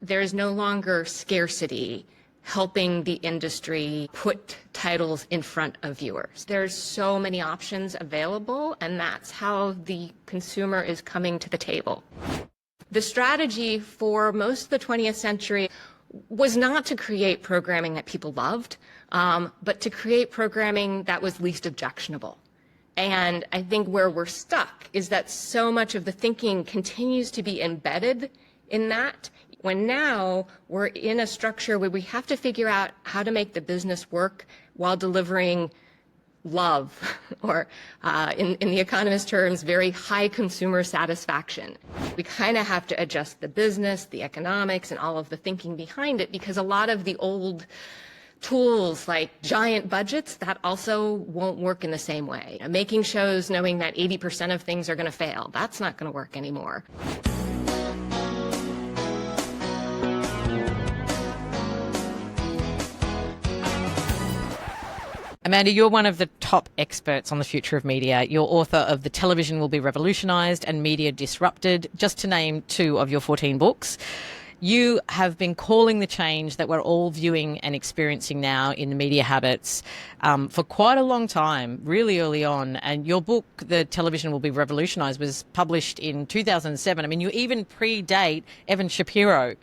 There is no longer scarcity helping the industry put titles in front of viewers. There's so many options available, and that's how the consumer is coming to the table. The strategy for most of the 20th century was not to create programming that people loved, but to create programming that was least objectionable. And I think where we're stuck is that so much of the thinking continues to be embedded in that, when now we're in a structure where we have to figure out how to make the business work while delivering love, or in the economist terms, very high consumer satisfaction. We kind of have to adjust the business, the economics, and all of the thinking behind it, because a lot of the old tools like giant budgets, that also won't work in the same way. Making shows knowing that 80% of things are going to fail, that's not going to work anymore. Amanda, you're one of the top experts on the future of media. You're author of The Television Will Be Revolutionised and Media Disrupted, just to name 2 of your 14 books. You have been calling the change that we're all viewing and experiencing now in the media habits for quite a long time, really early on. And your book, The Television Will Be Revolutionised, was published in 2007. I mean, you even predate Evan Shapiro.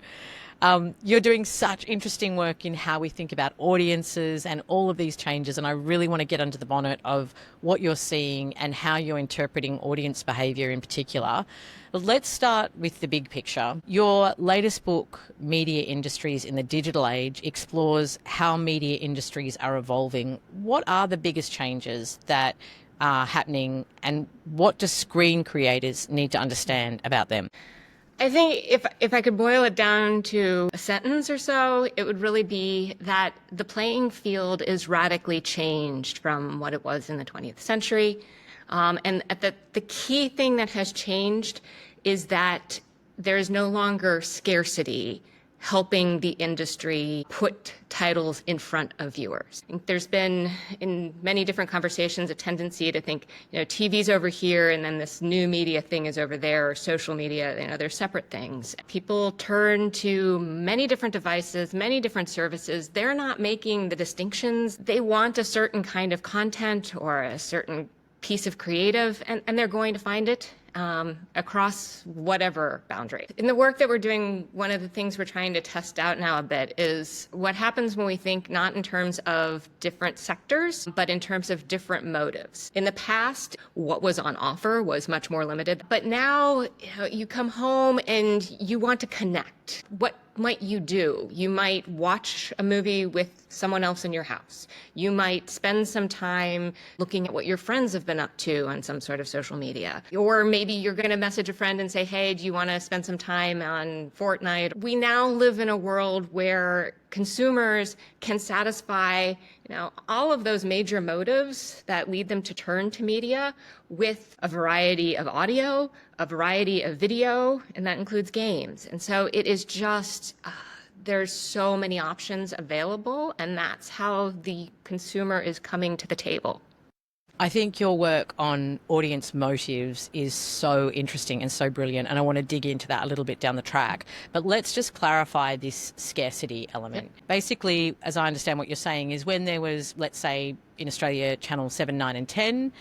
You're doing such interesting work in how we think about audiences and all of these changes, and I really want to get under the bonnet of what you're seeing and how you're interpreting audience behaviour in particular. Let's start with the big picture. Your latest book, Media Industries in the Digital Age, explores how media industries are evolving. What are the biggest changes that are happening, and what do screen creators need to understand about them? I think if I could boil it down to a sentence or so, it would really be that the playing field is radically changed from what it was in the 20th century. And the key thing that has changed is that there is no longer scarcity helping the industry put titles in front of viewers. I think there's been, in many different conversations, a tendency to think, TV's over here and then this new media thing is over there, or social media, they're separate things. People turn to many different devices, many different services. They're not making the distinctions. They want a certain kind of content or a certain piece of creative, and they're going to find it across whatever boundary. In the work that we're doing, one of the things we're trying to test out now a bit is what happens when we think not in terms of different sectors, but in terms of different motives. In the past, what was on offer was much more limited, but now you come home and you want to connect. What might you do? You might watch a movie with someone else in your house. You might spend some time looking at what your friends have been up to on some sort of social media. Or maybe you're going to message a friend and say, hey, do you want to spend some time on Fortnite? We now live in a world where consumers can satisfy, all of those major motives that lead them to turn to media with a variety of audio, a variety of video, and that includes games. And so it is just, there's so many options available, and that's how the consumer is coming to the table. I think your work on audience motives is so interesting and so brilliant, and I want to dig into that a little bit down the track. But let's just clarify this scarcity element. Yep. Basically, as I understand what you're saying, is when there was, let's say, in Australia, Channel 7, 9 and 10,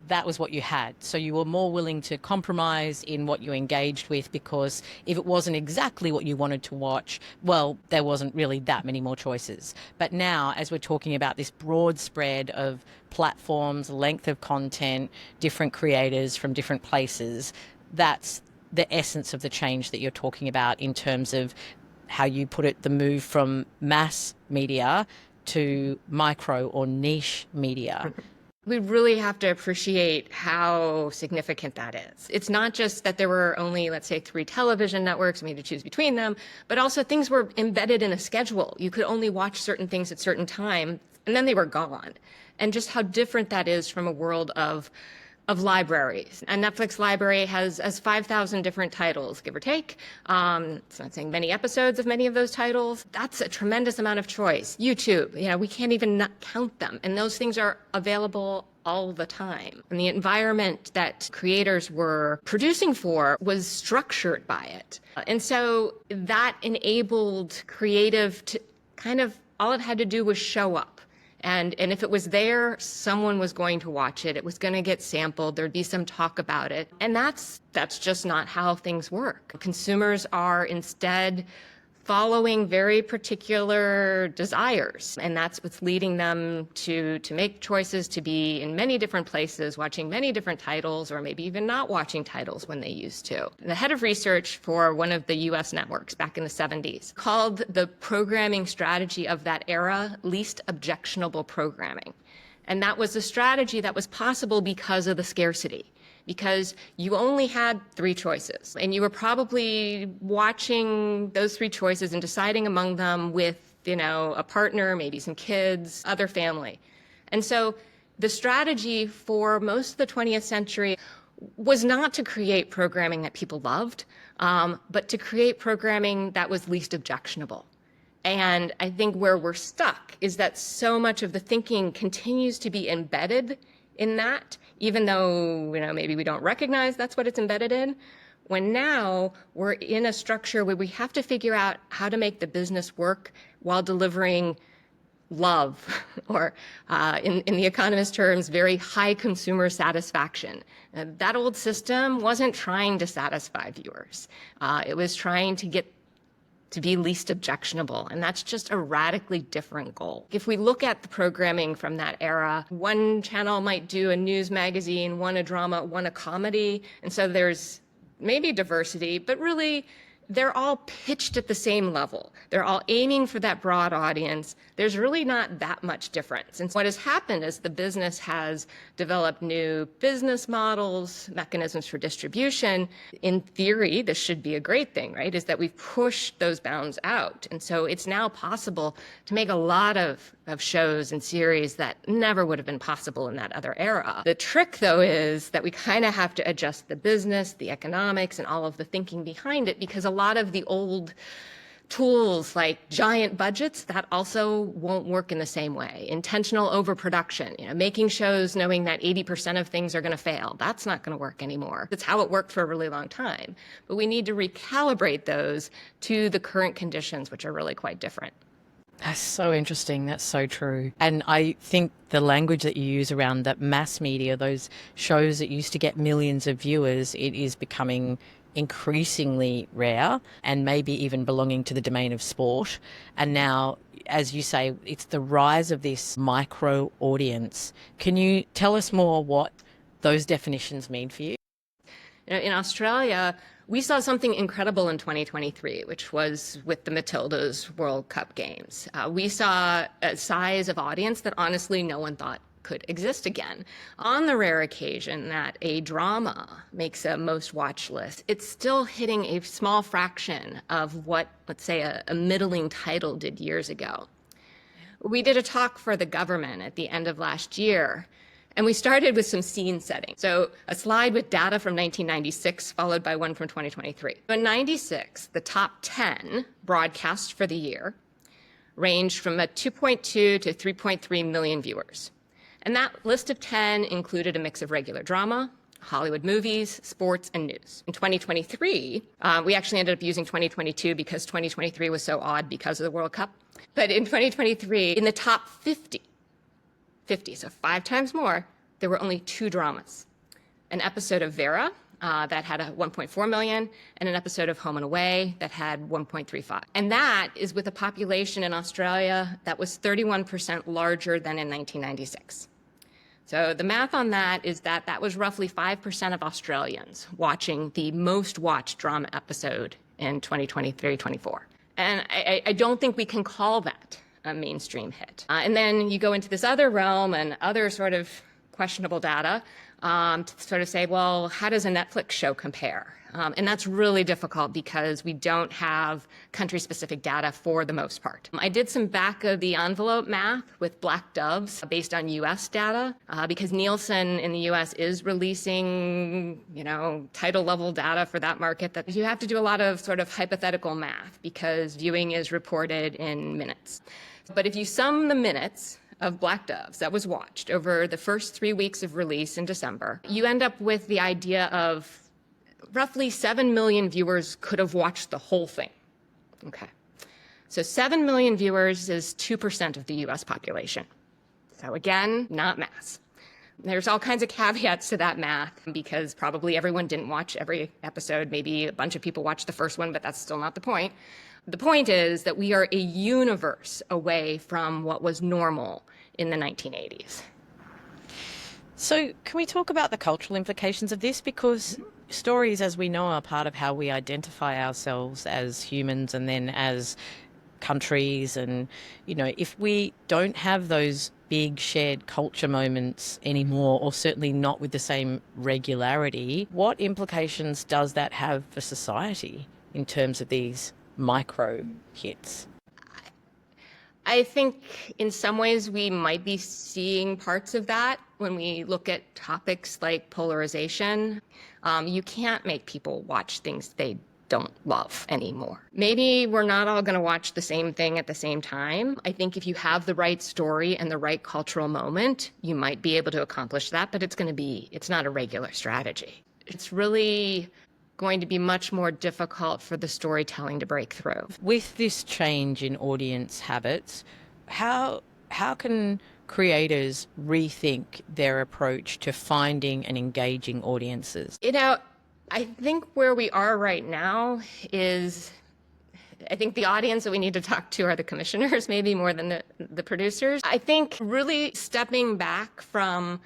that was what you had. So you were more willing to compromise in what you engaged with, because if it wasn't exactly what you wanted to watch, well, there wasn't really that many more choices. But now, as we're talking about this broad spread of platforms, length of content, different creators from different places, that's the essence of the change that you're talking about in terms of how you put it, the move from mass media to micro or niche media. We really have to appreciate how significant that is. It's not just that there were only, let's say, 3 television networks, and we had to choose between them, but also things were embedded in a schedule. You could only watch certain things at certain time, and then they were gone. And just how different that is from a world of libraries. A Netflix library has 5,000 different titles, give or take. It's not saying many episodes of many of those titles. That's a tremendous amount of choice. YouTube, we can't even count them. And those things are available all the time. And the environment that creators were producing for was structured by it. And so that enabled creative to kind of, all it had to do was show up. And if it was there, someone was going to watch it. It was going to get sampled. There'd be some talk about it. And that's just not how things work. Consumers are instead following very particular desires. And that's what's leading them to make choices to be in many different places, watching many different titles, or maybe even not watching titles when they used to. The head of research for one of the US networks back in the 70s called the programming strategy of that era least objectionable programming. And that was a strategy that was possible because of the scarcity. Because you only had 3 choices, and you were probably watching those 3 choices and deciding among them with, a partner, maybe some kids, other family. And so the strategy for most of the 20th century was not to create programming that people loved, but to create programming that was least objectionable. And I think where we're stuck is that so much of the thinking continues to be embedded in that, even though, maybe we don't recognize that's what it's embedded in, when now we're in a structure where we have to figure out how to make the business work while delivering love, or in the economist terms, very high consumer satisfaction. That old system wasn't trying to satisfy viewers. It was trying to get to be least objectionable. And that's just a radically different goal. If we look at the programming from that era, one channel might do a news magazine, one a drama, one a comedy. And so there's maybe diversity, but really they're all pitched at the same level. They're all aiming for that broad audience. There's really not that much difference. And what has happened is the business has developed new business models, mechanisms for distribution. In theory, this should be a great thing, right? Is that we've pushed those bounds out. And so it's now possible to make a lot of shows and series that never would have been possible in that other era. The trick, though, is that we kind of have to adjust the business, the economics, and all of the thinking behind it, because a lot of the old tools like giant budgets, that also won't work in the same way. Intentional overproduction, making shows knowing that 80% of things are going to fail. That's not going to work anymore. That's how it worked for a really long time. But we need to recalibrate those to the current conditions, which are really quite different. That's so interesting. That's so true. And I think the language that you use around that mass media, those shows that used to get millions of viewers, it is becoming increasingly rare and maybe even belonging to the domain of sport. And now, as you say, it's the rise of this micro audience. Can you tell us more what those definitions mean for you? In Australia, we saw something incredible in 2023, which was with the Matildas World Cup games. We saw a size of audience that honestly no one thought could exist again. On the rare occasion that a drama makes a most watched list, it's still hitting a small fraction of what, let's say, a middling title did years ago. We did a talk for the government at the end of last year, and we started with some scene setting. So a slide with data from 1996, followed by one from 2023. So in 96, the top 10 broadcasts for the year ranged from a 2.2 to 3.3 million viewers. And that list of 10 included a mix of regular drama, Hollywood movies, sports, and news. In 2023, we actually ended up using 2022 because 2023 was so odd because of the World Cup. But in 2023, in the top 50, so 5 times more, there were only 2 dramas. An episode of Vera that had a 1.4 million, and an episode of Home and Away that had 1.35. And that is with a population in Australia that was 31% larger than in 1996. So the math on that is that that was roughly 5% of Australians watching the most watched drama episode in 2023-24. And I don't think we can call that a mainstream hit. And then you go into this other realm and other sort of questionable data to sort of say, well, how does a Netflix show compare? And that's really difficult because we don't have country-specific data for the most part. I did some back-of-the-envelope math with Black Doves based on U.S. data because Nielsen in the U.S. is releasing, title-level data for that market. That you have to do a lot of sort of hypothetical math because viewing is reported in minutes. But if you sum the minutes of Black Doves that was watched over the first 3 weeks of release in December, you end up with the idea of roughly 7 million viewers could have watched the whole thing. Okay. So 7 million viewers is 2% of the US population. So again, not mass. There's all kinds of caveats to that math because probably everyone didn't watch every episode. Maybe a bunch of people watched the first one, but that's still not the point. The point is that we are a universe away from what was normal in the 1980s. So can we talk about the cultural implications of this? Because stories, as we know, are part of how we identify ourselves as humans and then as countries. And, you know, if we don't have those big shared culture moments anymore, or certainly not with the same regularity, what implications does that have for society in terms of these micro hits? I think in some ways we might be seeing parts of that when we look at topics like polarization. You can't make people watch things they don't love anymore. Maybe we're not all going to watch the same thing at the same time. I think if you have the right story and the right cultural moment, you might be able to accomplish that, but it's not a regular strategy. It's really going to be much more difficult for the storytelling to break through. With this change in audience habits, how can creators rethink their approach to finding and engaging audiences? You know, I think where we are right now is, I think the audience that we need to talk to are the commissioners, maybe more than the producers. I think really stepping back from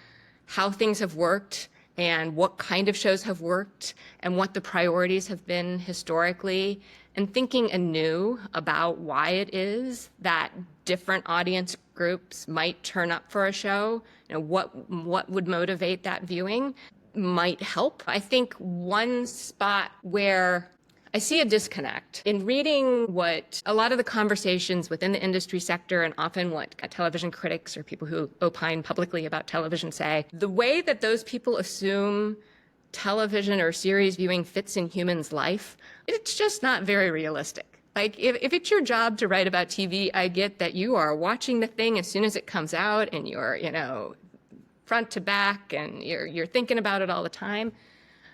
how things have worked and what kind of shows have worked and what the priorities have been historically, and thinking anew about why it is that different audience groups might turn up for a show, you know, what would motivate that viewing might help. I think one spot where I see a disconnect in reading what a lot of the conversations within the industry sector and often what television critics or people who opine publicly about television say, the way that those people assume television or series viewing fits in humans' life, it's just not very realistic. Like, if it's your job to write about TV, I get that you are watching the thing as soon as it comes out and you're, you know, front to back and you're thinking about it all the time.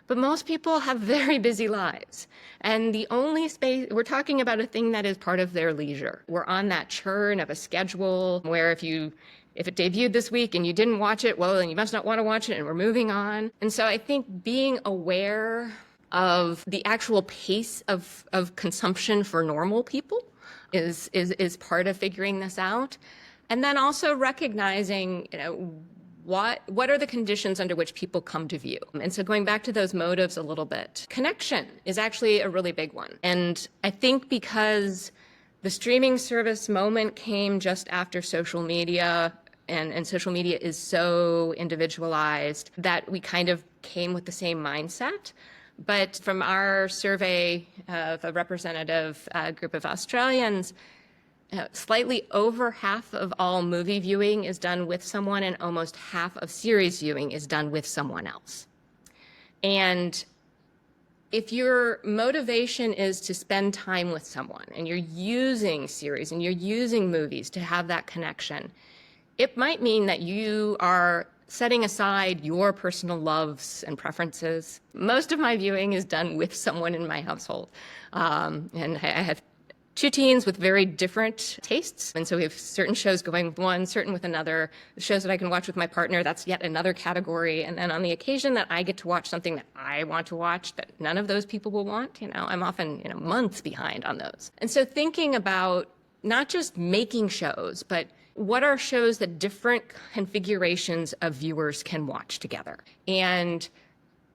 But most people have very busy lives. And the only space, we're talking about a thing that is part of their leisure. We're on that churn of a schedule where if it debuted this week and you didn't watch it, well, then you must not want to watch it and we're moving on. And so I think being aware of the actual pace of consumption for normal people is part of figuring this out. And then also recognizing, you know, what are the conditions under which people come to view? And so going back to those motives a little bit, connection is actually a really big one. And I think because the streaming service moment came just after social media, and social media is so individualized that we kind of came with the same mindset. But from our survey of a representative group of Australians, slightly over half of all movie viewing is done with someone, and almost half of series viewing is done with someone else. And if your motivation is to spend time with someone, and you're using series and you're using movies to have that connection, it might mean that you are setting aside your personal loves and preferences. Most of my viewing is done with someone in my household. And I have two teens with very different tastes. And so we have certain shows going with one, certain with another. The shows that I can watch with my partner, that's yet another category. And then on the occasion that I get to watch something that I want to watch that none of those people will want, you know, I'm often, you know, months behind on those. And so thinking about not just making shows, but what are shows that different configurations of viewers can watch together? And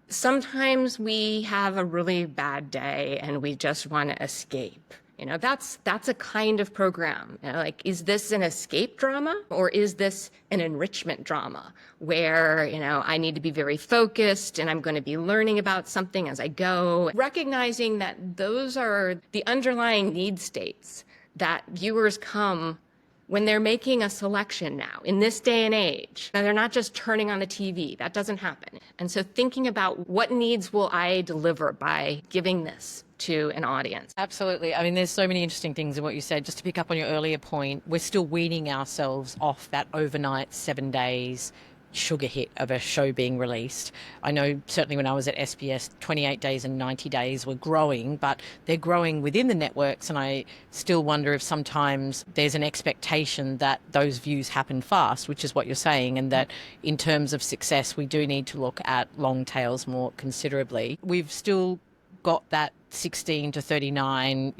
sometimes we have a really bad day and we just want to escape. You know, that's a kind of program. You know, like, is this an escape drama or is this an enrichment drama where, you know, I need to be very focused and I'm going to be learning about something as I go? Recognizing that those are the underlying need states that viewers come when they're making a selection now, in this day and age. Now, they're not just turning on the TV. That doesn't happen. And so thinking about what needs will I deliver by giving this to an audience. Absolutely. I mean, there's so many interesting things in what you said. Just to pick up on your earlier point, we're still weaning ourselves off that overnight 7 days sugar hit of a show being released. I know certainly when I was at SBS, 28 days and 90 days were growing, but they're growing within the networks, and I still wonder if sometimes there's an expectation that those views happen fast, which is what you're saying, and that in terms of success, we do need to look at long tails more considerably. We've still got that 16 to 39,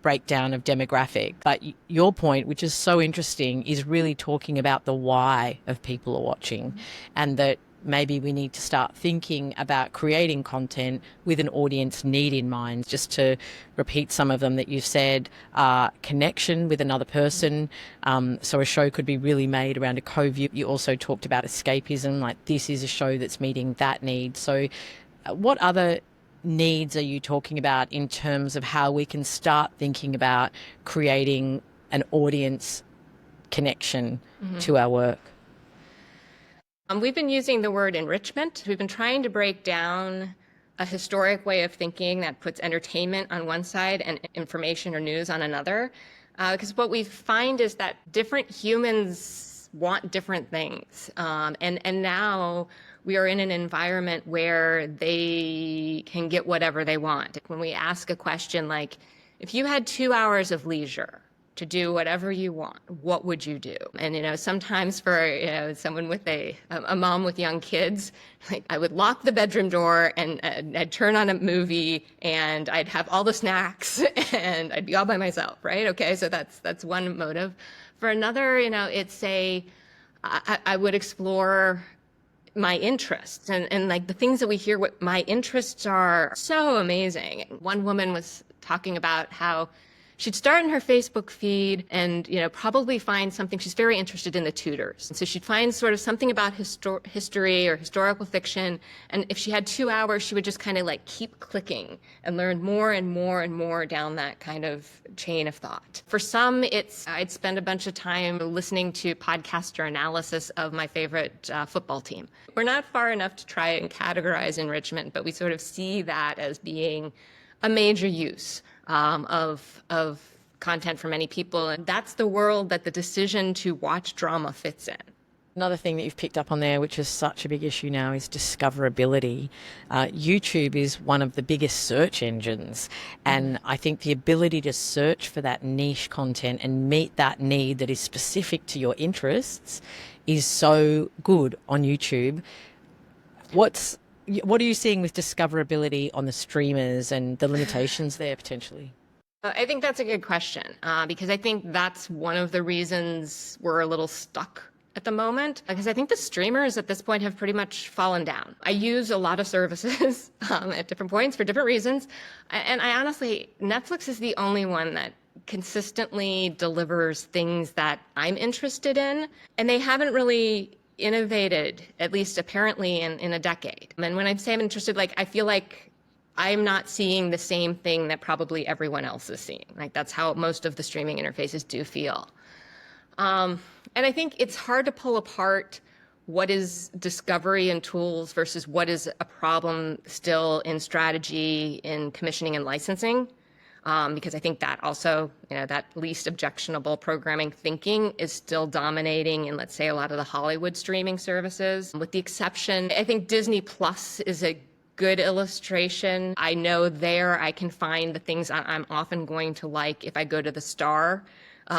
breakdown of demographic. But your point, which is so interesting, is really talking about the why of people are watching, and that maybe we need to start thinking about creating content with an audience need in mind. Just to repeat some of them that you said, connection with another person. So a show could be really made around a co-view. You also talked about escapism, like this is a show that's meeting that need. So what other needs are you talking about in terms of how we can start thinking about creating an audience connection to our work? We've been using the word enrichment. We've been trying to break down a historic way of thinking that puts entertainment on one side and information or news on another. Because what we find is that different humans want different things. And now we are in an environment where they can get whatever they want. When we ask a question like, if you had 2 hours of leisure to do whatever you want, what would you do? And, sometimes for, someone with a mom with young kids, like I would lock the bedroom door and I'd turn on a movie and I'd have all the snacks and I'd be all by myself, right? Okay, so that's one motive. For another, it's I would explore my interests and like the things that we hear what my interests are so amazing. One woman was talking about how she'd start in her Facebook feed and, probably find something. She's very interested in the Tudors. And so she'd find sort of something about history or historical fiction. And if she had 2 hours, she would just kind of like keep clicking and learn more and more and more down that kind of chain of thought. For some, I'd spend a bunch of time listening to podcaster analysis of my favorite football team. We're not far enough to try and categorize enrichment, but we sort of see that as being a major use of content for many people. And that's the world that the decision to watch drama fits in. Another thing that you've picked up on there, which is such a big issue now, is discoverability. YouTube is one of the biggest search engines. And I think the ability to search for that niche content and meet that need that is specific to your interests is so good on YouTube. What are you seeing with discoverability on the streamers and the limitations there potentially? I think that's a good question because I think that's one of the reasons we're a little stuck at the moment, because I think the streamers at this point have pretty much fallen down. I use a lot of services at different points for different reasons. And I honestly, Netflix is the only one that consistently delivers things that I'm interested in. And they haven't really innovated, at least apparently in a decade. And when I say I'm interested, like I feel like I'm not seeing the same thing that probably everyone else is seeing. Like that's how most of the streaming interfaces do feel. And I think it's hard to pull apart what is discovery and tools versus what is a problem still in strategy, in commissioning and licensing. Because I think that also, that least objectionable programming thinking is still dominating in, let's say, a lot of the Hollywood streaming services. With the exception, I think Disney Plus is a good illustration. I know there I can find the things I'm often going to like if I go to the Star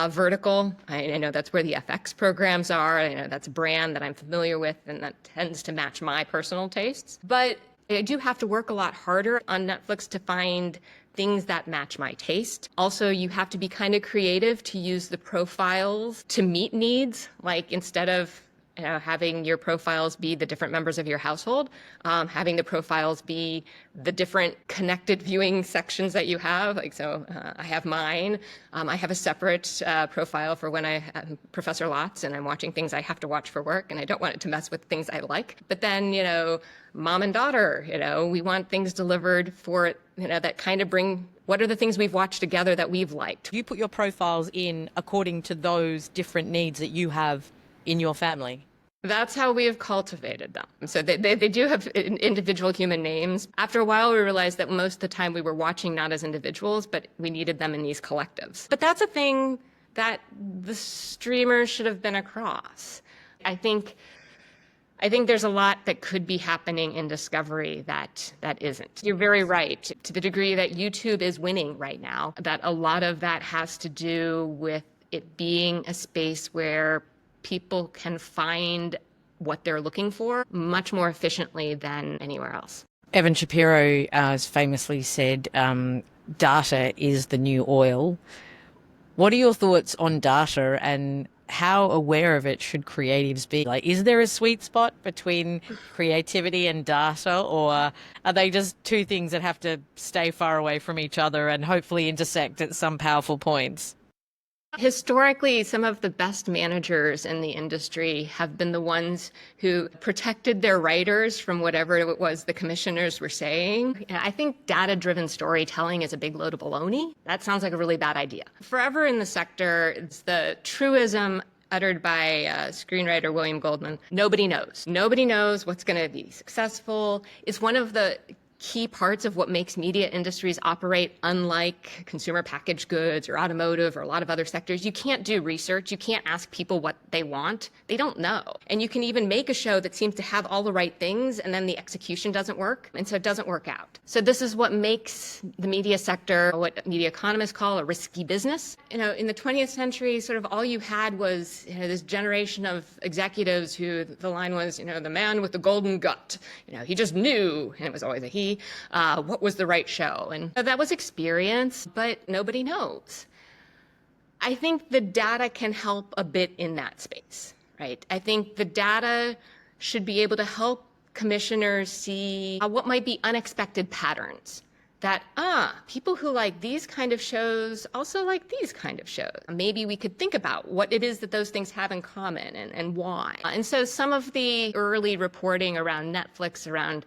vertical. I know that's where the FX programs are. I know that's a brand that I'm familiar with and that tends to match my personal tastes. But I do have to work a lot harder on Netflix to find things that match my taste. Also, you have to be kind of creative to use the profiles to meet needs. Like instead of having your profiles be the different members of your household, having the profiles be the different connected viewing sections that you have. Like, so I have mine. I have a separate profile for when I'm Professor Lotz and I'm watching things I have to watch for work and I don't want it to mess with things I like. But then, mom and daughter, we want things delivered for, that kind of bring, what are the things we've watched together that we've liked? You put your profiles in according to those different needs that you have in your family. That's how we have cultivated them. So they do have individual human names. After a while, we realized that most of the time we were watching not as individuals, but we needed them in these collectives. But that's a thing that the streamers should have been across. I think there's a lot that could be happening in discovery that isn't. You're very right. To the degree that YouTube is winning right now, that a lot of that has to do with it being a space where people can find what they're looking for much more efficiently than anywhere else. Evan Shapiro has famously said, data is the new oil. What are your thoughts on data, and how aware of it should creatives be? Like, is there a sweet spot between creativity and data, or are they just two things that have to stay far away from each other and hopefully intersect at some powerful points? Historically, some of the best managers in the industry have been the ones who protected their writers from whatever it was the commissioners were saying. And I think data-driven storytelling is a big load of baloney. That sounds like a really bad idea. Forever in the sector, it's the truism uttered by screenwriter William Goldman. Nobody knows. Nobody knows what's going to be successful. It's one of the key parts of what makes media industries operate unlike consumer packaged goods or automotive or a lot of other sectors. You can't do research. You can't ask people what they want. They don't know. And you can even make a show that seems to have all the right things and then the execution doesn't work. And so it doesn't work out. So this is what makes the media sector what media economists call a risky business. In the 20th century, sort of all you had was this generation of executives who the line was, the man with the golden gut. He just knew, and it was always a he, what was the right show. And that was experience, but nobody knows. I think the data can help a bit in that space, right? I think the data should be able to help commissioners see what might be unexpected patterns. That, people who like these kind of shows also like these kind of shows. Maybe we could think about what it is that those things have in common and why. And so some of the early reporting around Netflix, around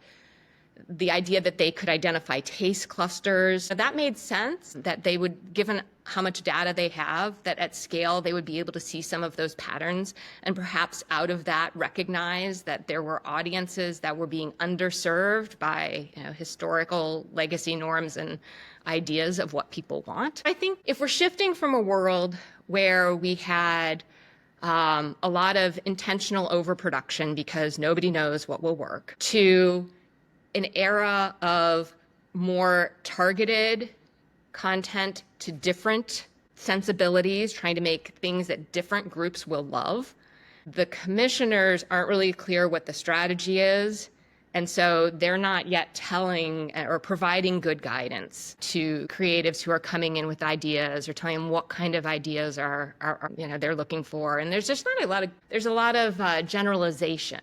the idea that they could identify taste clusters, that made sense, that they would, given how much data they have, that at scale they would be able to see some of those patterns and perhaps out of that recognize that there were audiences that were being underserved by historical legacy norms and ideas of what people want. I think if we're shifting from a world where we had a lot of intentional overproduction because nobody knows what will work, to an era of more targeted content to different sensibilities, trying to make things that different groups will love. The commissioners aren't really clear what the strategy is, and so they're not yet telling or providing good guidance to creatives who are coming in with ideas or telling them what kind of ideas are they're looking for. And there's just not there's a lot of generalization.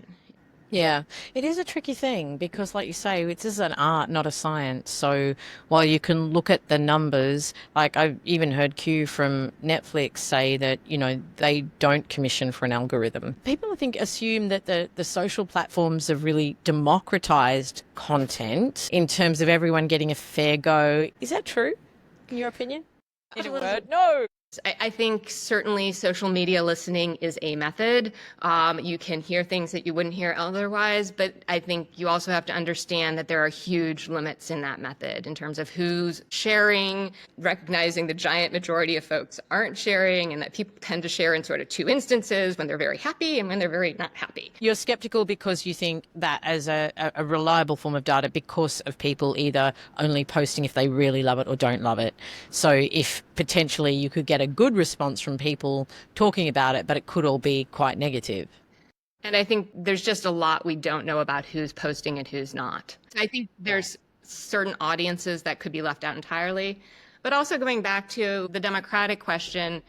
Yeah, it is a tricky thing because, like you say, this is an art, not a science. So while you can look at the numbers, like I've even heard Q from Netflix say that, they don't commission for an algorithm. People, I think, assume that the social platforms have really democratized content in terms of everyone getting a fair go. Is that true, in your opinion? In a word, no. I think certainly social media listening is a method. You can hear things that you wouldn't hear otherwise, but I think you also have to understand that there are huge limits in that method in terms of who's sharing, recognizing the giant majority of folks aren't sharing, and that people tend to share in sort of two instances, when they're very happy and when they're very not happy. You're skeptical because you think that as a reliable form of data because of people either only posting if they really love it or don't love it. So if potentially you could get a good response from people talking about it, but it could all be quite negative. And I think there's just a lot we don't know about who's posting and who's not. I think there's certain audiences that could be left out entirely. But also going back to the democratic question,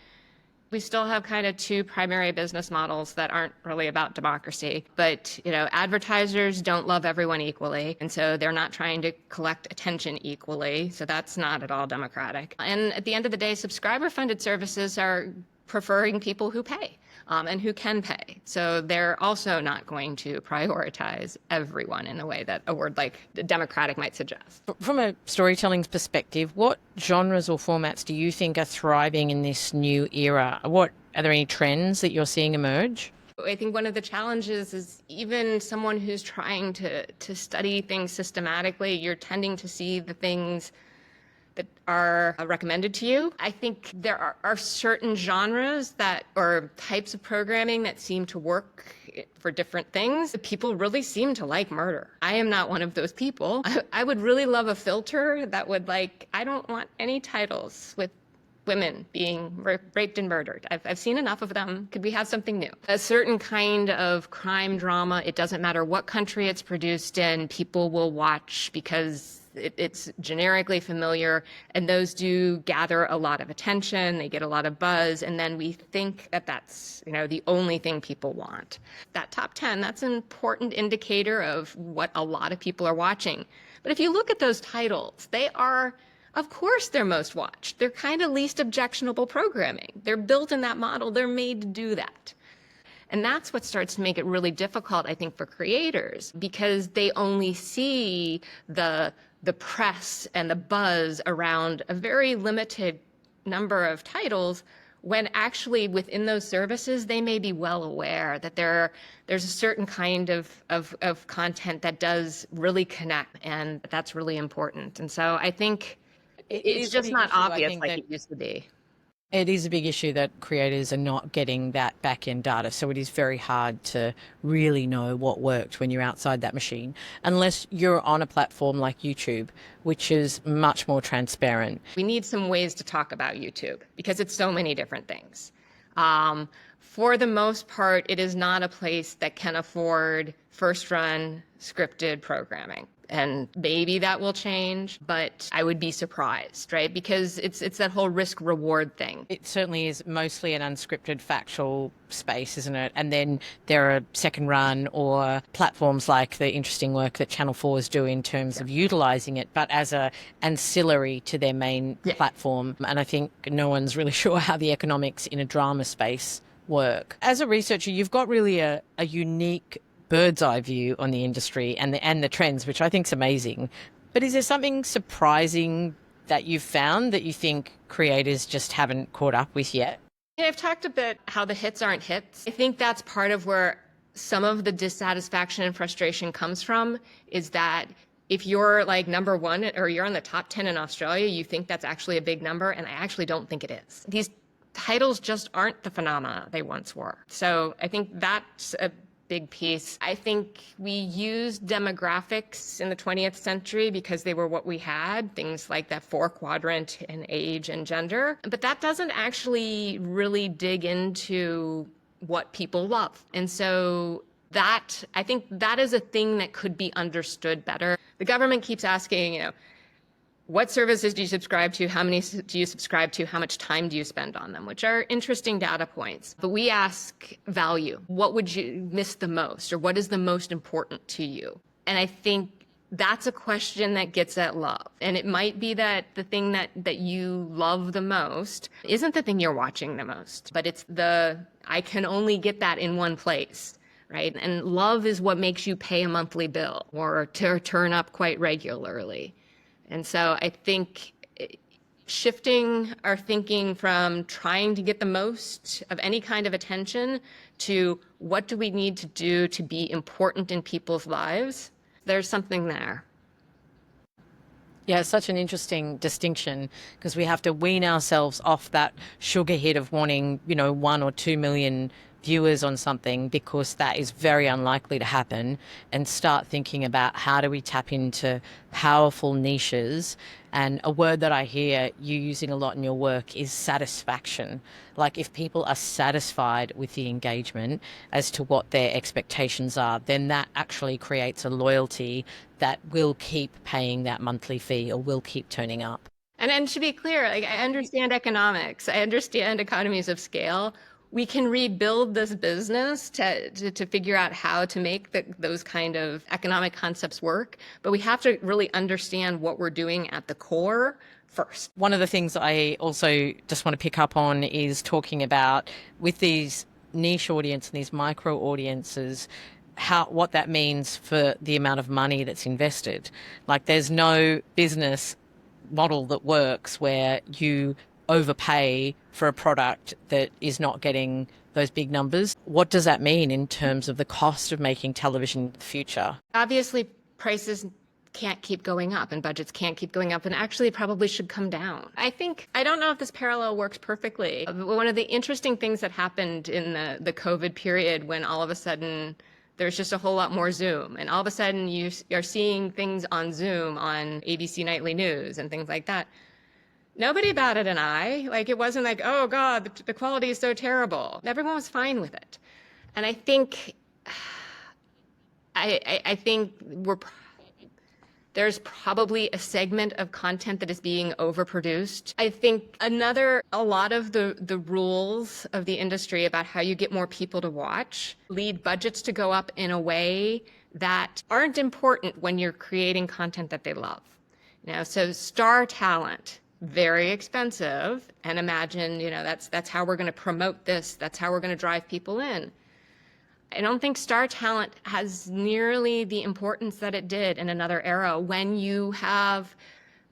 we still have kind of two primary business models that aren't really about democracy. But, advertisers don't love everyone equally. And so they're not trying to collect attention equally. So that's not at all democratic. And at the end of the day, subscriber-funded services are preferring people who pay and who can pay. So they're also not going to prioritize everyone in a way that a word like democratic might suggest. From a storytelling perspective, what genres or formats do you think are thriving in this new era? Are there any trends that you're seeing emerge? I think one of the challenges is even someone who's trying to study things systematically, you're tending to see the things that are recommended to you. I think there are certain genres that or types of programming that seem to work for different things. People really seem to like murder. I am not one of those people. I would really love a filter that would I don't want any titles with women being raped and murdered. I've seen enough of them. Could we have something new? A certain kind of crime drama, it doesn't matter what country it's produced in, people will watch because it's generically familiar, and those do gather a lot of attention. They get a lot of buzz, and then we think that that's the only thing people want. That top 10, that's an important indicator of what a lot of people are watching. But if you look at those titles, they are, of course, they're most watched. They're kind of least objectionable programming. They're built in that model. They're made to do that. And that's what starts to make it really difficult, I think, for creators, because they only see the press and the buzz around a very limited number of titles, when actually within those services, they may be well aware that there's a certain kind of content that does really connect, and that's really important. And so I think it's just not obvious like it used to be. It is a big issue that creators are not getting that back-end data, so it is very hard to really know what worked when you're outside that machine, unless you're on a platform like YouTube, which is much more transparent. We need some ways to talk about YouTube because it's so many different things. For the most part, it is not a place that can afford first-run scripted programming. And maybe that will change, but I would be surprised, right? Because it's that whole risk-reward thing. It certainly is mostly an unscripted, factual space, isn't it? And then there are second run or platforms like the interesting work that Channel 4 is doing in terms of utilising it, but as a ancillary to their main platform. And I think no one's really sure how the economics in a drama space work. As a researcher, you've got really a unique bird's eye view on the industry and the trends, which I think is amazing. But is there something surprising that you've found that you think creators just haven't caught up with yet? Yeah, I've talked a bit how the hits aren't hits. I think that's part of where some of the dissatisfaction and frustration comes from, is that if you're number one or you're on the top 10 in Australia, you think that's actually a big number, and I actually don't think it is. These titles just aren't the phenomena they once were. So I think that's a big piece. I think we used demographics in the 20th century because they were what we had, things like that 4-quadrant in age and gender. But that doesn't actually really dig into what people love. And so I think that is a thing that could be understood better. The government keeps asking, what services do you subscribe to? How many do you subscribe to? How much time do you spend on them? Which are interesting data points. But we ask value. What would you miss the most? Or what is the most important to you? And I think that's a question that gets at love. And it might be that the thing that you love the most isn't the thing you're watching the most, but it's I can only get that in one place. Right? And love is what makes you pay a monthly bill or to turn up quite regularly. And so I think shifting our thinking from trying to get the most of any kind of attention to what do we need to do to be important in people's lives, there's something there. Yeah, it's such an interesting distinction, because we have to wean ourselves off that sugar hit of wanting, 1 or 2 million viewers on something, because that is very unlikely to happen, and start thinking about how do we tap into powerful niches. And a word that I hear you using a lot in your work is satisfaction. Like, if people are satisfied with the engagement as to what their expectations are, then that actually creates a loyalty that will keep paying that monthly fee or will keep turning up. And to be clear, I understand economics. I understand economies of scale. We can rebuild this business to figure out how to make those kind of economic concepts work. But we have to really understand what we're doing at the core first. One of the things I also just want to pick up on is talking about, with these niche audience and these micro audiences, what that means for the amount of money that's invested. Like, there's no business model that works where you overpay for a product that is not getting those big numbers. What does that mean in terms of the cost of making television in the future? Obviously, prices can't keep going up and budgets can't keep going up, and actually probably should come down. I don't know if this parallel works perfectly. One of the interesting things that happened in the COVID period, when all of a sudden there's just a whole lot more Zoom, and all of a sudden you are seeing things on Zoom on ABC Nightly News and things like that. Nobody batted an eye. Like, it wasn't like, oh God, the quality is so terrible. Everyone was fine with it. And I think, I think there's probably a segment of content that is being overproduced. I think a lot of the rules of the industry about how you get more people to watch lead budgets to go up in a way that aren't important when you're creating content that they love. So star talent, very expensive, and imagine, that's how we're going to promote this. That's how we're going to drive people in. I don't think star talent has nearly the importance that it did in another era when you have,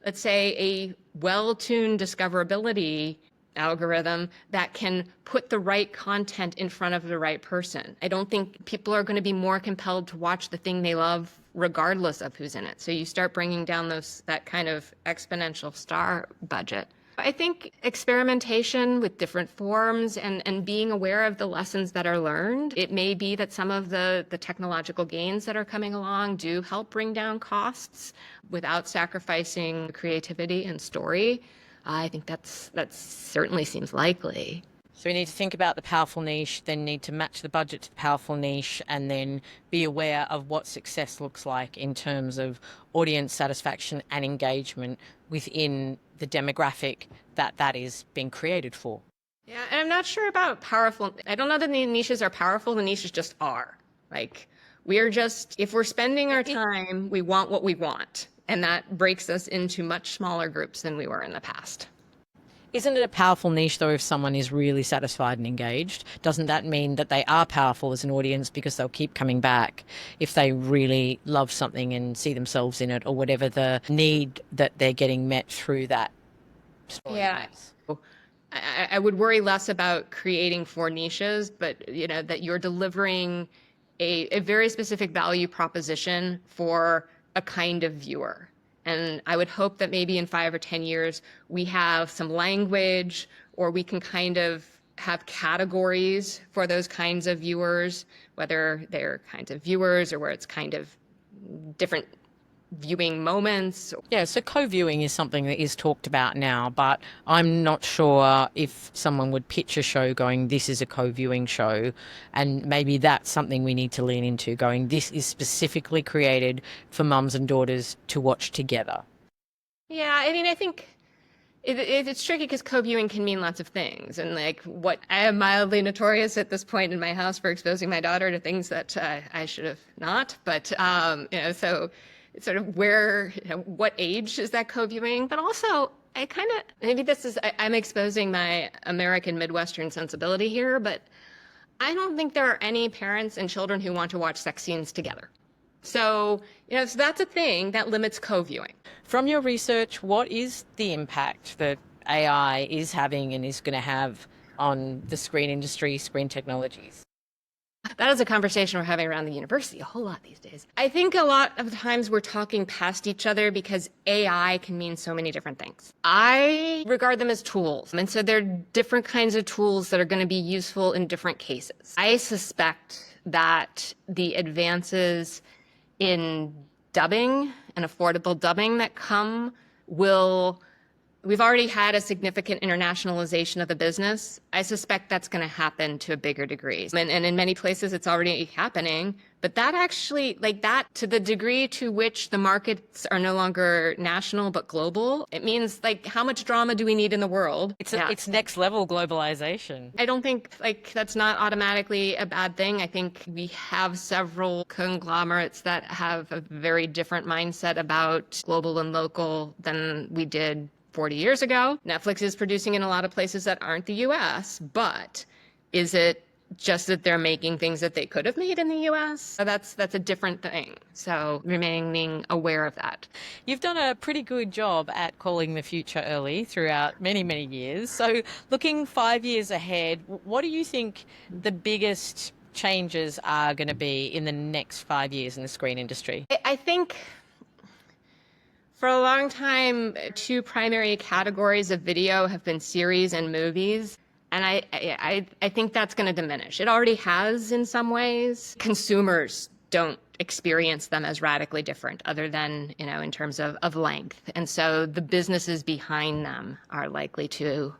let's say, a well-tuned discoverability algorithm that can put the right content in front of the right person. I don't think people are going to be more compelled to watch the thing they love regardless of who's in it. So you start bringing down that kind of exponential star budget. I think experimentation with different forms and being aware of the lessons that are learned. It may be that some of the technological gains that are coming along do help bring down costs without sacrificing creativity and story. I think that certainly seems likely. So we need to think about the powerful niche, then need to match the budget to the powerful niche, and then be aware of what success looks like in terms of audience satisfaction and engagement within the demographic that is being created for. Yeah, and I'm not sure about powerful. I don't know that the niches are powerful. The niches just are. Like, if we're spending our time, we want what we want. And that breaks us into much smaller groups than we were in the past. Isn't it a powerful niche, though, if someone is really satisfied and engaged? Doesn't that mean that they are powerful as an audience because they'll keep coming back if they really love something and see themselves in it, or whatever the need that they're getting met through that story? Yeah. I would worry less about creating for niches, but that you're delivering a very specific value proposition for a kind of viewer. And I would hope that maybe in 5 or 10 years, we have some language, or we can kind of have categories for those kinds of viewers, whether they're kinds of viewers or where it's kind of different viewing moments. Yeah, so co-viewing is something that is talked about now, but I'm not sure if someone would pitch a show going, this is a co-viewing show, and maybe that's something we need to lean into, going, this is specifically created for mums and daughters to watch together. Yeah, I think it's tricky because co-viewing can mean lots of things. And I am mildly notorious at this point in my house for exposing my daughter to things that I should have not. But, so it's sort of what age is that co-viewing? But also, I'm exposing my American Midwestern sensibility here, but I don't think there are any parents and children who want to watch sex scenes together. So, so that's a thing that limits co-viewing. From your research, what is the impact that AI is having and is going to have on the screen industry, screen technologies? That is a conversation we're having around the university a whole lot these days. I think a lot of times we're talking past each other because AI can mean so many different things. I regard them as tools. And so they're different kinds of tools that are going to be useful in different cases. I suspect that the advances in dubbing and affordable dubbing that we've already had a significant internationalization of the business. I suspect that's going to happen to a bigger degree. And in many places it's already happening, but that actually, to the degree to which the markets are no longer national but global, it means how much drama do we need in the world? It's next level globalization. I don't think that's not automatically a bad thing. I think we have several conglomerates that have a very different mindset about global and local than we did 40 years ago. Netflix is producing in a lot of places that aren't the US, but is it just that they're making things that they could have made in the US. So that's a different thing. So remaining aware of that. You've done a pretty good job at calling the future early throughout many, many years. So looking 5 years ahead, what do you think the biggest changes are going to be in the next 5 years in the screen industry? I think for a long time, two primary categories of video have been series and movies. And I think that's going to diminish. It already has in some ways. Consumers don't experience them as radically different other than, in terms of length. And so the businesses behind them are likely to,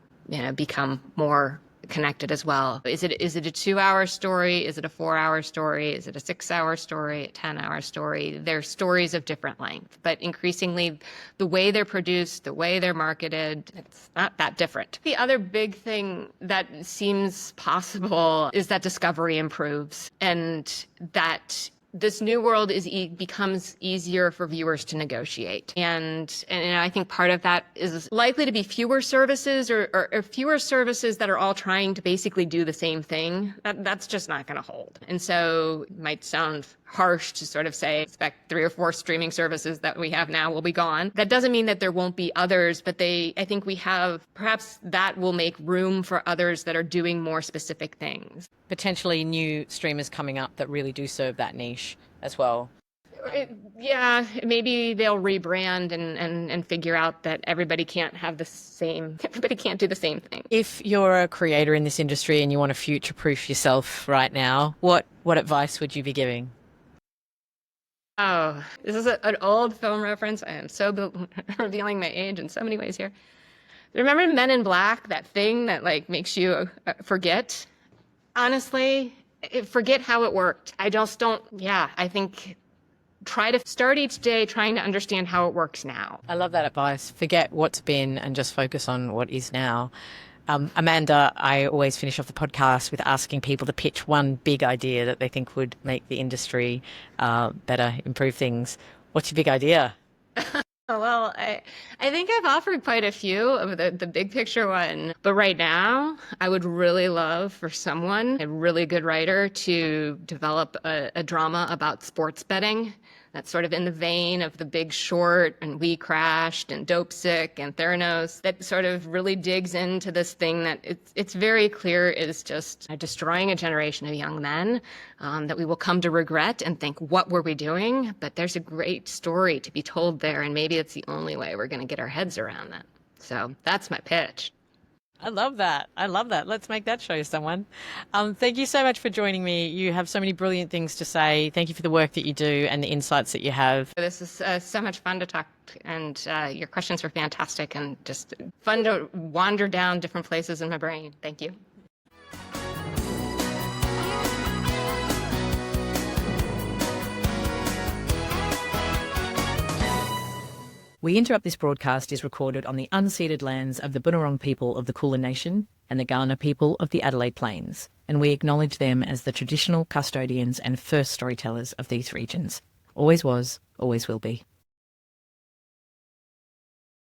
become more connected as well. Is it a 2-hour story? Is it a 4-hour story? Is it a 6-hour story? A 10-hour story? They're stories of different length, but increasingly the way they're produced, the way they're marketed, it's not that different. The other big thing that seems possible is that discovery improves and that this new world becomes easier for viewers to negotiate. And I think part of that is likely to be fewer services or fewer services that are all trying to basically do the same thing. That's just not going to hold. And so it might sound harsh to sort of say, expect 3 or 4 streaming services that we have now will be gone. That doesn't mean that there won't be others, but I think perhaps that will make room for others that are doing more specific things. Potentially new streamers coming up that really do serve that niche as well. Yeah, maybe they'll rebrand and figure out that everybody can't do the same thing. If you're a creator in this industry and you want to future-proof yourself right now, what advice would you be giving? Oh, this is an old film reference. I am so revealing my age in so many ways here. Remember Men in Black, that thing that makes you forget? Honestly, forget how it worked. I think try to start each day trying to understand how it works now. I love that advice. Forget what's been and just focus on what is now. Amanda, I always finish off the podcast with asking people to pitch one big idea that they think would make the industry better, improve things. What's your big idea? Well, I think I've offered quite a few of the big picture one. But right now, I would really love for someone, a really good writer, to develop a drama about sports betting. That's sort of in the vein of The Big Short and We Crashed and Dope Sick and Theranos, that sort of really digs into this thing that it's very clear is just destroying a generation of young men that we will come to regret and think, what were we doing? But there's a great story to be told there, and maybe it's the only way we're going to get our heads around that. So that's my pitch. I love that. Let's make that show someone. Thank you so much for joining me. You have so many brilliant things to say. Thank you for the work that you do and the insights that you have. This is so much fun to talk, and your questions were fantastic and just fun to wander down different places in my brain. Thank you. We Interrupt This broadcast is recorded on the unceded lands of the Bunurong people of the Kulin Nation and the Kaurna people of the Adelaide Plains, and we acknowledge them as the traditional custodians and first storytellers of these regions. Always was, always will be.